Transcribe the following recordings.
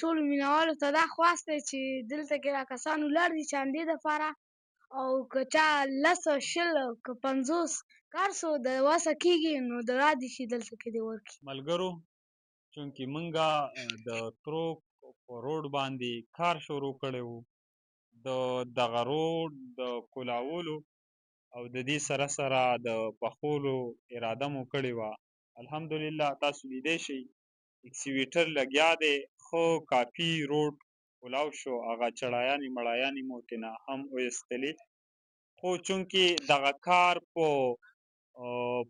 ټولو مینهوالو ته دا خواست دی چې دلته کې را کسان ولاړ دي چندې دپاره او که چا 10 20 که 50 که هر څو د وسه کېږي نو د رادې شي دلته کې دې ورکړي. ملګرو چونکې مونږه د تروک په روډ باندې کار شروع کړی وو، د دغه روډ د کولاولو او د دې سره سره د پخولو اراده مو کړې وه. الحمدلله تاسو لیدی شئ اکسیویټر لګیا دی، ښه کافي روډ کولاو شو، هغه چړایانې مړایانې مو ترېنه هم وایستلې. خو چونکې دغه کار په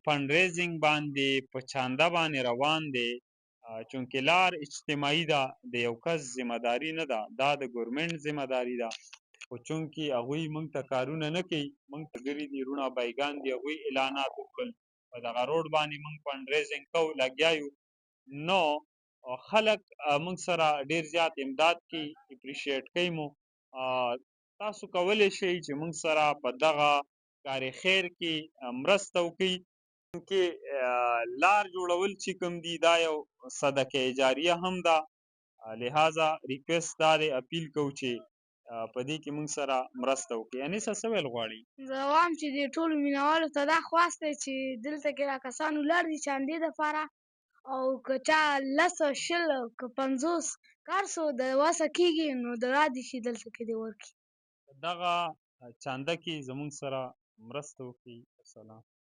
فنډ ریزینګ باندې په چانده باندې روان دی، چونکې لار اجتماعي ده، د یو کس ذمه داري نه ده، دا د ګورمنټ ذمه داري ده. خو چونکې هغوی موږ ته کارونه نه کوي، موږ ته ګري دي رونه بیګان دي، هغوی اعلانات وکړل په دغه روډ باندې موږ فنډ ریزینګ کوو لګیا یو، نو خلک موږ سره ډېر زیات امداد کوي، اپریشیټ کوي مو. تاسو کولی شئ چې موږ سره په دغه کار خیر کې مرسته وکړئ. چې لار جوړول چې کوم دي دا یو صدقه جاریه هم ده، لہذا ریکویسټ دا دی، اپیل کوو چې په دې کې موږ سره مرسته وکړي. انیسه څه ویل غواړي؟ زه وایم چې دې ټولو مینهوالو ته دا خواست دی چې دلته کې را کسان ولاړ دي چندې دپاره او که چا 10 20 که 50 که هر څو د وسه کېږي نو د رادې شي دلته کې دې ورکړي. دغه چانده کې زموږ سره مرسته وکړي. السلام.